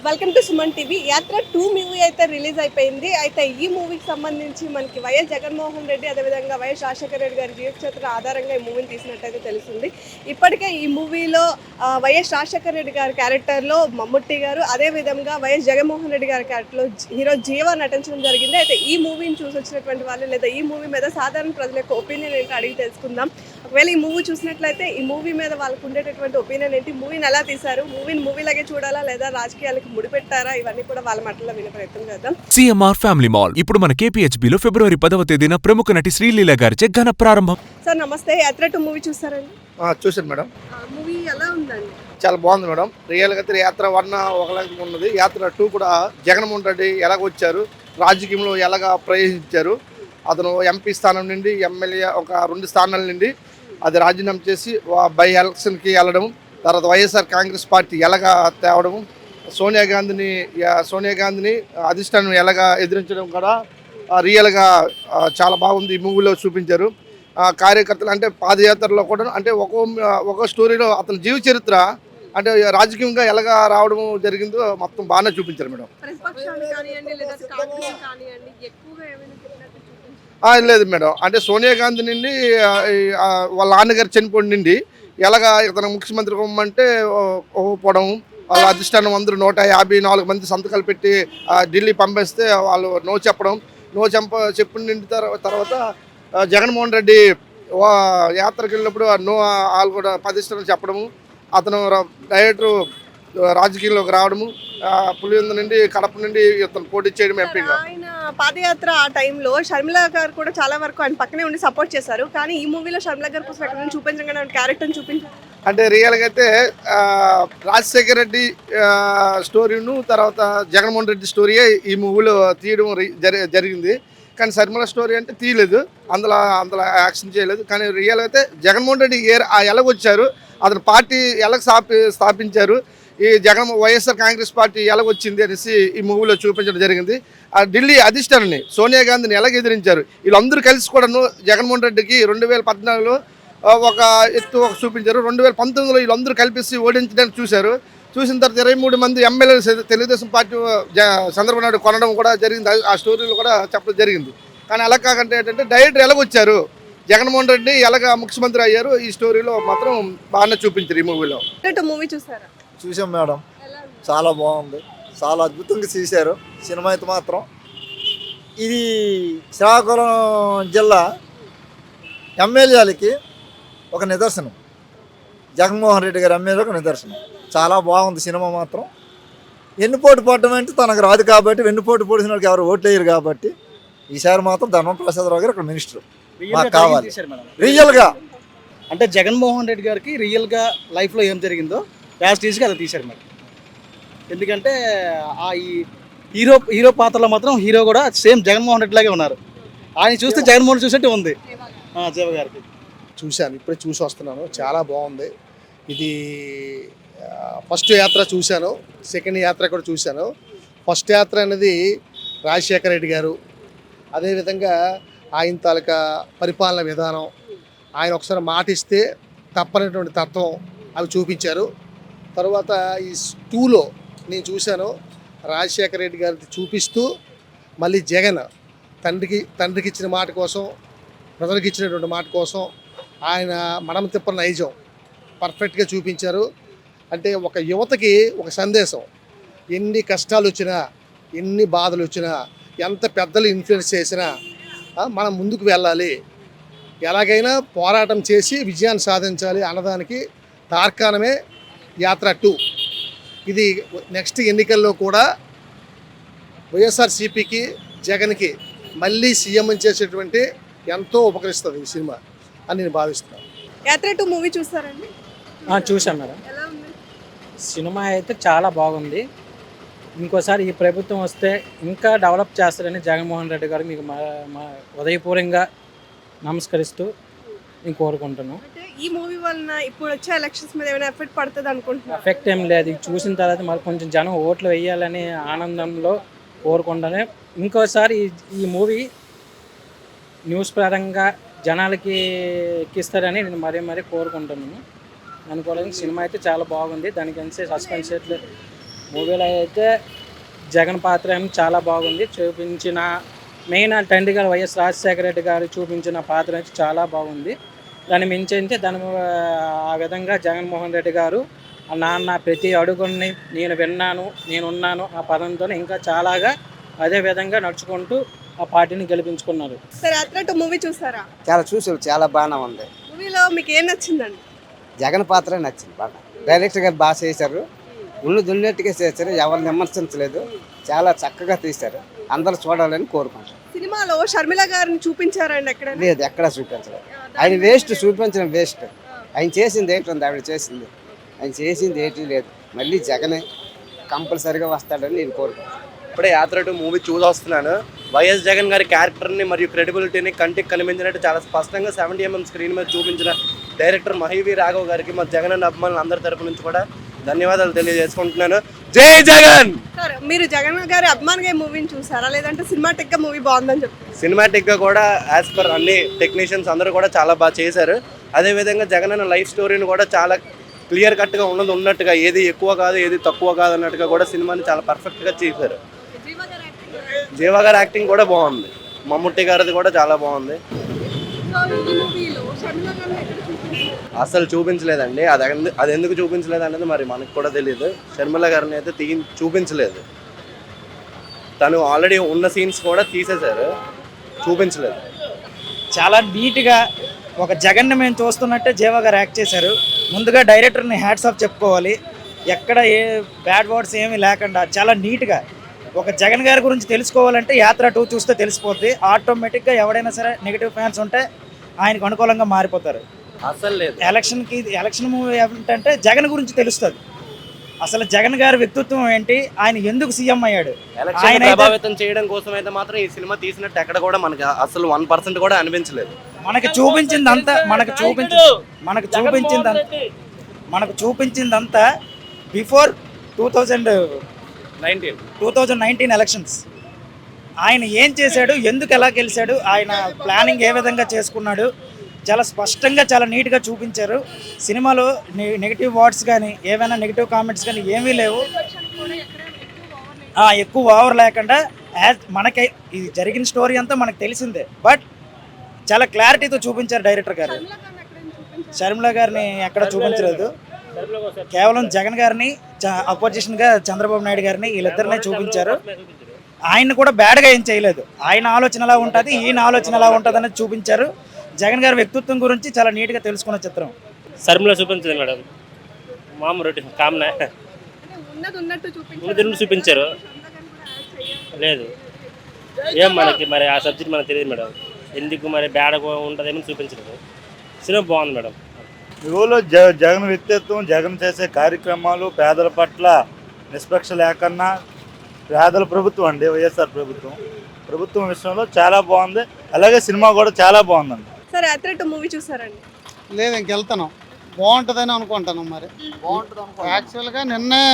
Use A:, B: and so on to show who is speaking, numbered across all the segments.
A: Welcome to Suman TV. యాత్ర 2 movie అయితే release అయిపోయింది. అయితే ఈ మూవీకి సంబంధించి మనకి వైఎస్ జగన్మోహన్ రెడ్డి అదేవిధంగా వైఎస్ రాజశేఖర రెడ్డి గారి జీవిత చరిత్ర ఆధారంగా ఈ మూవీని తీసినట్టయితే తెలుస్తుంది. ఇప్పటికే ఈ మూవీలో వైఎస్ రాజశేఖర రెడ్డి గారి క్యారెక్టర్లో మమ్ముట్టి గారు, అదేవిధంగా వైఎస్ జగన్మోహన్ రెడ్డి గారి క్యారెక్టర్లో హీరో జీవా నటించడం జరిగింది. అయితే ఈ మూవీని చూసి వచ్చినటువంటి వాళ్ళు లేదా ఈ మూవీ మీద సాధారణ ప్రజల యొక్క ఒపీనియన్ ఏంటో అడిగి తెలుసుకుందాం. ఒకవేళ ఈ మూవీ చూసినట్లయితే ఈ మూవీ మీద వాళ్ళకు ఉండేటటువంటి ఒపీనియన్ ఏంటి, మూవీని ఎలా తీశారు, మూవీలాగే చూడాలా లేదా రాజకీయాలకు ముడిపెట్టారా, ఇవన్నీ కూడా వాళ్ళ మాటల్లో వినే ప్రయత్నం చేద్దాం.
B: సిఎంఆర్ ఫ్యామిలీ మాల్ ఇప్పుడు మన కేపీహెచ్బీలో ఫిబ్రవరి 10వ తేదీన ప్రముఖ నటి శ్రీలీల గారిచే ఘన ప్రారంభం.
A: సార్ నమస్తే. యాత్ర 2 మూవీ చూసారండి?
C: చూసాను మేడం.
A: మూవీ ఎలా ఉందండి?
C: చాలా బాగుంది మేడం. రియల్గా అయితే యాత్ర 1 ఒకలాగా ఉన్నది. యాత్ర 2 కూడా జగన్మోహన్ రెడ్డి ఎలాగ వచ్చారు, రాజకీయంలో ఎలాగ ప్రవేశించారు, అతను ఎంపీ స్థానం నుండి ఎమ్మెల్యే ఒక 2 స్థానాల నుండి అది రాజీనామా చేసి బై ఎలక్షన్కి వెళ్ళడం, తర్వాత వైఎస్ఆర్ కాంగ్రెస్ పార్టీ ఎలాగా తేవడం, సోనియా గాంధీని అధిష్టానం ఎలాగా ఎదిరించడం కూడా రియల్గా చాలా బాగుంది. ఈ మూవీలో చూపించారు. కార్యకర్తలు అంటే పాదయాత్రలో కూడా అంటే ఒక స్టోరీలో అతని జీవ చరిత్ర అంటే రాజకీయంగా ఎలాగా రావడం జరిగిందో మొత్తం బాగానే చూపించారు మేడం. లేదు మేడం, అంటే సోనియా గాంధీ నుండి వాళ్ళ నాన్నగారు చనిపోయిన నుండి ఎలాగా ఇతను ముఖ్యమంత్రి ఇవ్వమంటే పోవడం, వాళ్ళ అధిష్టానం అందరూ 154 మంది సంతకాలు పెట్టి ఢిల్లీ పంపిస్తే వాళ్ళు చెప్పిన నుండి తర్వాత జగన్మోహన్ రెడ్డి యాత్రకు వెళ్ళినప్పుడు వాళ్ళు కూడా అధిష్టానం చెప్పడము, అతను డైరెక్టర్ రాజకీయంలోకి రావడము, పులివెందు నుండి కడప నుండి ఇతను పోటీ చేయడం ఎంపీగా.
A: ఆయన పాదయాత్ర ఆ టైంలో షర్మిల గారు కూడా చాలా వరకు ఆయన పక్కనే ఉండి సపోర్ట్ చేశారు. కానీ ఈ మూవీలో షర్మిల గారి కోసం ఎక్కడ చూపించడం క్యారెక్టర్ని చూపించారు.
C: అంటే రియల్గా అయితే రాజశేఖర రెడ్డి స్టోరీను తర్వాత జగన్మోహన్ రెడ్డి స్టోరీయే ఈ మూవీలో తీయడం జరిగింది. కానీ షర్మిల స్టోరీ అంటే తీయలేదు, అందులో యాక్షన్ చేయలేదు. కానీ రియల్గా అయితే జగన్మోహన్ రెడ్డి ఎలాగొచ్చారు, అతను పార్టీ ఎలా స్థాపించారు, ఈ వైఎస్ఆర్ కాంగ్రెస్ పార్టీ ఎలాగొచ్చింది అనేసి ఈ మూవీలో చూపించడం జరిగింది. ఆ ఢిల్లీ అధిష్టానాన్ని సోనియా గాంధీని ఎలాగ ఎదిరించారు, వీళ్ళందరూ కలిసి కూడాను జగన్మోహన్ రెడ్డికి 2014లో ఒక ఎత్తు చూపించారు. 2019లో వీళ్ళందరూ కలిపేసి ఓడించడానికి చూసిన తర్వాత 23 మంది ఎమ్మెల్యేలు తెలుగుదేశం పార్టీ చంద్రబాబు నాయుడు కొనడం కూడా జరిగింది. ఆ స్టోరీలు కూడా చెప్పడం జరిగింది. కానీ అలా కాకంటే ఏంటంటే డైరెక్టర్ ఎలాగొచ్చారు, జగన్మోహన్ రెడ్డి ఎలాగ ముఖ్యమంత్రి అయ్యారు, ఈ స్టోరీలో మాత్రం బాగానే చూపించారు. ఈ మూవీలో
A: మూవీ చూసారా?
D: చూసాం మేడం, చాలా బాగుంది, చాలా అద్భుతంగా తీశారు సినిమా అయితే మాత్రం. ఇది శ్రీకాకుళం జిల్లా ఎమ్మెల్యేలకి ఒక నిదర్శనం, జగన్మోహన్ రెడ్డి గారి ఎమ్మెల్యే ఒక నిదర్శనం. చాలా బాగుంది సినిమా మాత్రం. వెన్నుపోటు పడటం అంటే తనకు రాదు కాబట్టి, వెన్నుపోటు పొడిచిన వాళ్ళకి ఎవరు ఓట్లు వేయరు కాబట్టి ఈసారి మాత్రం ధర్మప్రసాదరావు గారు ఇక్కడ మినిస్టర్ మాకు కావాలి రియల్గా.
E: అంటే జగన్మోహన్ రెడ్డి గారికి రియల్గా లైఫ్లో ఏం జరిగిందో యాజ్ టీజ్గా అది తీశారు మేడం. ఎందుకంటే ఈ హీరో పాత్రలో మాత్రం హీరో కూడా సేమ్ జగన్మోహన్ రెడ్డి లాగే ఉన్నారు. ఆయన చూస్తే జగన్మోహన్ చూసినట్టు ఉంది. జీవ గారికి
F: చూశాను, ఇప్పుడే చూసి వస్తున్నాను. చాలా బాగుంది. ఇది ఫస్ట్ యాత్ర చూశాను, సెకండ్ యాత్ర కూడా చూశాను. ఫస్ట్ యాత్ర అనేది రాజశేఖర రెడ్డి గారు, అదేవిధంగా ఆయన తాలూకా పరిపాలన విధానం, ఆయన ఒకసారి మాట ఇస్తే తప్పనటువంటి తత్వం అవి చూపించారు. తర్వాత ఈ 2లో నేను చూశాను, రాజశేఖర రెడ్డి గారికి చూపిస్తూ మళ్ళీ జగన్ తండ్రికి ఇచ్చిన మాట కోసం, ప్రజలకు ఇచ్చినటువంటి మాట కోసం ఆయన మనం తిప్పని నైజం పర్ఫెక్ట్గా చూపించారు. అంటే ఒక యువతకి ఒక సందేశం, ఎన్ని కష్టాలు వచ్చినా, ఎన్ని బాధలు వచ్చినా, ఎంత పెద్దలు ఇన్ఫ్లుయెన్స్ చేసినా మనం ముందుకు వెళ్ళాలి, ఎలాగైనా పోరాటం చేసి విజయాన్ని సాధించాలి అన్నదానికి తార్కాణమే యాత్ర 2. ఇది నెక్స్ట్ ఎన్నికల్లో కూడా వైఎస్ఆర్సీపీకి జగన్కి మళ్ళీ సీఎం చేసేటువంటి ఎంతో ఉపకరిస్తుంది ఈ సినిమా అని నేను భావిస్తున్నాను.
A: యాత్ర 2 మూవీ చూస్తారండి?
G: చూసాం మేడం. సినిమా అయితే చాలా బాగుంది. ఇంకోసారి ఈ ప్రభుత్వం వస్తే ఇంకా డెవలప్ చేస్తారని జగన్మోహన్ రెడ్డి గారు మీకు మా ఉదయపూర్వంగా నమస్కరిస్తూ నేను కోరుకుంటున్నాను.
A: ఈ మూవీ వలన ఇప్పుడు వచ్చే ఎలక్షన్స్ మీద ఏమైనా ఎఫెక్ట్ పడుతుంది అనుకుంటున్నాను?
G: ఎఫెక్ట్ ఏం లేదు. చూసిన తర్వాత మరి కొంచెం జనం ఓట్లు వేయాలని ఆనందంలో కోరుకుంటానే. ఇంకోసారి ఈ మూవీ న్యూస్ పరంగా జనాలకి ఎక్కిస్తారని నేను మరీ కోరుకుంటున్నాను. అనుకోలేదు. సినిమా అయితే చాలా బాగుంది. దానికి సస్పెన్స్ మూవీలో అయితే జగన్ పాత్ర ఏమో చాలా బాగుంది. చూపించిన మెయిన్ తండ్రి గారు వైఎస్ రాజశేఖర రెడ్డి గారు చూపించిన పాత్ర అయితే చాలా బాగుంది. దాన్ని మించి అయితే ఆ విధంగా జగన్మోహన్ రెడ్డి గారు నాన్న ప్రతి అడుగుని నేను విన్నాను, నేనున్నాను ఆ పదంతో ఇంకా చాలాగా అదే విధంగా నడుచుకుంటూ ఆ పార్టీని గెలిపించుకున్నారు.
A: సరే, యాత్ర 2 మూవీ చూసారా?
H: చాలా చూసారు, చాలా బాగానే ఉంది.
A: మూవీలో మీకు ఏం నచ్చిందండి?
H: జగన్ పాత్ర నచ్చింది బాగా. డైరెక్టర్ గారు బాగా చేశారు, ఉళ్ళు దున్నట్టుగా చేశారు, ఎవరిని విమర్శించలేదు, చాలా చక్కగా తీశారు. అందరూ చూడాలని కోరుకుంటారు.
A: సినిమాలో షర్మిల గారిని చూపించారండి ఎక్కడ?
H: లేదు, ఎక్కడా చూపించలేదు. ఆయన వేస్ట్, చూపించడం వేస్ట్. ఆయన చేసింది ఏంటి, ఆవిడ చేసింది, ఆయన చేసింది ఏంటి లేదు. మళ్ళీ జగనే కంపల్సరీగా వస్తాడని నేను కోరుకుంటాను.
I: ఇప్పుడే యాత్ర 2 మూవీ చూసి వస్తున్నాను. వైఎస్ జగన్ గారి క్యారెక్టర్ని మరియు క్రెడిబిలిటీని కంటికి కనిపించినట్టు చాలా స్పష్టంగా 70mm స్క్రీన్ మీద చూపించిన డైరెక్టర్ మహీవి రాఘవ్ గారికి మా జగన్ అన్న అభిమానులు అందరి తరపు నుంచి కూడా ధన్యవాదాలు తెలియజేసుకుంటున్నాను. జై జగన్.
A: సార్, మీరు జగన్ గారి అభిమానిగా మూవీని చూసారా, లేదంటే సినిమాటిక్ గా మూవీ బాగుందని చెప్తారు?
I: సినిమాటిక్ గా కూడా యాజ్ పర్ అన్ని టెక్నీషియన్స్ అందరూ కూడా చాలా బాగా చేశారు. అదేవిధంగా జగన్ అన్న లైఫ్ స్టోరీని కూడా చాలా క్లియర్ కట్గా ఉన్నట్టుగా, ఏది ఎక్కువ కాదు ఏది తక్కువ కాదు అన్నట్టుగా కూడా సినిమాని చాలా పర్ఫెక్ట్గా చేశారు. జీవా గారి యాక్టింగ్ కూడా బాగుంది, మమ్ముట్టి గారిది కూడా చాలా బాగుంది. అసలు చూపించలేదండి, అది ఎందుకు చూపించలేదు అనేది మరి మనకు కూడా తెలియదు. షర్మిల గారిని అయితే చూపించలేదు. తను ఆల్రెడీ ఉన్న సీన్స్ కూడా తీసేశారు, చూపించలేదు.
E: చాలా నీట్గా ఒక జగన్ని మేము చూస్తున్నట్టే జీవా గారు యాక్ట్ చేశారు. ముందుగా డైరెక్టర్ని హ్యాట్స్ ఆఫ్ చెప్పుకోవాలి. ఎక్కడ ఏ బ్యాడ్ వర్డ్స్ ఏమీ లేకుండా చాలా నీట్గా ఒక జగన్ గారి గురించి తెలుసుకోవాలంటే యాత్ర 2 చూస్తే తెలిసిపోద్ది. ఆటోమేటిక్గా ఎవడైనా సరే నెగిటివ్ ఫ్యాన్స్ ఉంటే ఆయనకు అనుకూలంగా మారిపోతారు.
I: అసలు లేదు.
E: ఎలక్షన్ మూవీ ఏంటంటే జగన్ గురించి తెలుస్తుంది. అసలు జగన్ గారి వ్యక్తిత్వం ఏంటి, ఆయన ఎందుకు సీఎం అయ్యాడు,
I: ఆయన ప్రభావితం చేయడం కోసం అయితే మాత్రం ఈ సినిమా తీసినట్టు ఎక్కడ కూడా మనకి అసలు 1% కూడా అనిపించలేదు.
E: మనకు చూపించిందంతా బిఫోర్ 2019 ఎలక్షన్స్. ఆయన ఏం చేశాడు, ఎందుకు ఎలా గెలిచాడు, ఆయన ప్లానింగ్ ఏ విధంగా చేసుకున్నాడు, చాలా స్పష్టంగా చాలా నీట్గా చూపించారు. సినిమాలో నెగిటివ్ వర్డ్స్ కానీ ఏమైనా నెగిటివ్ కామెంట్స్ కానీ ఏమీ లేవు. ఎక్కువ ఓవర్ లేకుండా మనకి ఇది జరిగిన స్టోరీ అంతా మనకు తెలిసిందే, బట్ చాలా క్లారిటీతో చూపించారు డైరెక్టర్ గారు. షర్మిల గారిని ఎక్కడ చూపించలేదు, కేవలం జగన్ గారిని అపోజిషన్గా చంద్రబాబు నాయుడు గారిని వీళ్ళిద్దరినే చూపించారు. ఆయన్ని కూడా బ్యాడ్గా ఏం చేయలేదు. ఆయన ఆలోచన ఎలా ఉంటుంది, ఈయన ఆలోచన ఎలా ఉంటుంది అనేది చూపించారు. జగన్ గారి వ్యక్తిత్వం గురించి చాలా నీట్గా తెలుసుకున్న చిత్రం.
J: షర్మిల చూపించలేదు మేడం, మామూలు రొటీన్ కామనే ఉన్నది చూపించారు. లేదు, ఏం మనకి మరి ఆ సబ్జెక్ట్ మనకు తెలియదు మేడం, ఎందుకు మరి బ్యాడ్గా ఉంటుందేమో చూపించలేదు. సినిమా బాగుంది మేడం.
K: ఇవాళ జగన్ వ్యక్తిత్వం, జగన్ చేసే కార్యక్రమాలు, పేదల పట్ల నిష్పక్ష లేకన్నా పేదల ప్రభుత్వం అండి వైఎస్ఆర్ ప్రభుత్వం విషయంలో చాలా బాగుంది. అలాగే సినిమా కూడా చాలా బాగుందండి.
A: సరే, యాత్ర 2 మూవీ చూసారండి?
F: లేదు, ఇంకెళ్తాను, బాగుంటుందని అనుకుంటాను. మరి యాక్చువల్గా నిన్నే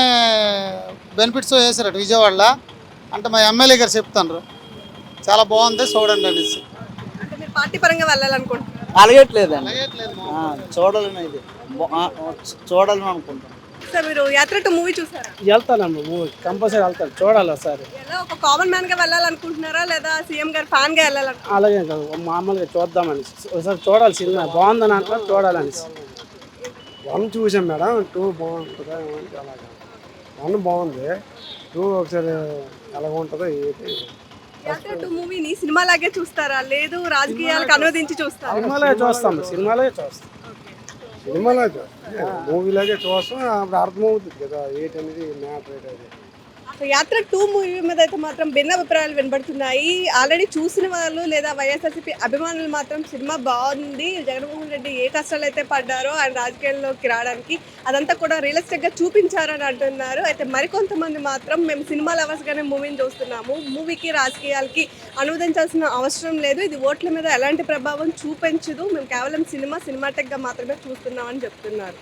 F: బెనిఫిట్స్ వేసారట విజయవాడలో, అంటే మా ఎమ్మెల్యే గారు చెప్తాను చాలా బాగుంది చూడండి అనేసి.
A: అంటే మీరు పార్టీ పరంగా వెళ్ళాలనుకుంటున్నారు?
E: అలగట్లేదండి, చూడాలని అనుకుంటాను.
A: సార్, మీరు యాత్ర 2 మూవీ చూసారా?
G: వెళ్తానమ్మా, మూవీ కంపల్సరీ వెళ్తాను, చూడాలి సార్.
A: ఎలా ఒక కామన్ మ్యాన్ గా వెళ్ళాలనుకుంటున్నారా, లేదా సీఎం గారు ఫ్యాన్ గా వెళ్ళాలనుకుంటున్నారా?
G: అలాగే కాదు, మామూలుగా చూద్దామని ఒకసారి చూడాలి, సినిమా బాగుందని అంటే చూడాలని. 1 చూసాం మేడం, 2 బాగుంటుందా అలాగా. 1 బాగుంది, 2 ఒకసారి ఎలాగ ఉంటుందో ఏంటి.
A: యాత్ర 2 మూవీని సినిమా లాగే చూస్తారా, లేదు రాజకీయాలకు అనువదించి చూస్తారా?
G: సినిమాలే చూస్తాం, మూవీలాగే చూస్తాం. అప్పుడు అర్థమవుతుంది కదా ఏంటనేది మ్యాటర్ అనేది.
A: యాత్ర 2 మూవీ మీద అయితే మాత్రం భిన్న అభిప్రాయాలు వినబడుతున్నాయి. ఆల్రెడీ చూసిన వాళ్ళు లేదా వైఎస్ఆర్సీపీ అభిమానులు మాత్రం సినిమా బాగుంది, జగన్మోహన్ రెడ్డి ఏ కష్టాలు అయితే పడ్డారో ఆయన రాజకీయాల్లోకి రావడానికి అదంతా కూడా రియలిస్టిక్గా చూపించారని అంటున్నారు. అయితే మరికొంతమంది మాత్రం మేము సినిమా లవర్స్గానే మూవీని చూస్తున్నాము, మూవీకి రాజకీయాలకి అనువదించాల్సిన అవసరం లేదు, ఇది ఓట్ల మీద ఎలాంటి ప్రభావం చూపించదు, మేము కేవలం సినిమాటిక్గా మాత్రమే చూస్తున్నామని చెప్తున్నారు.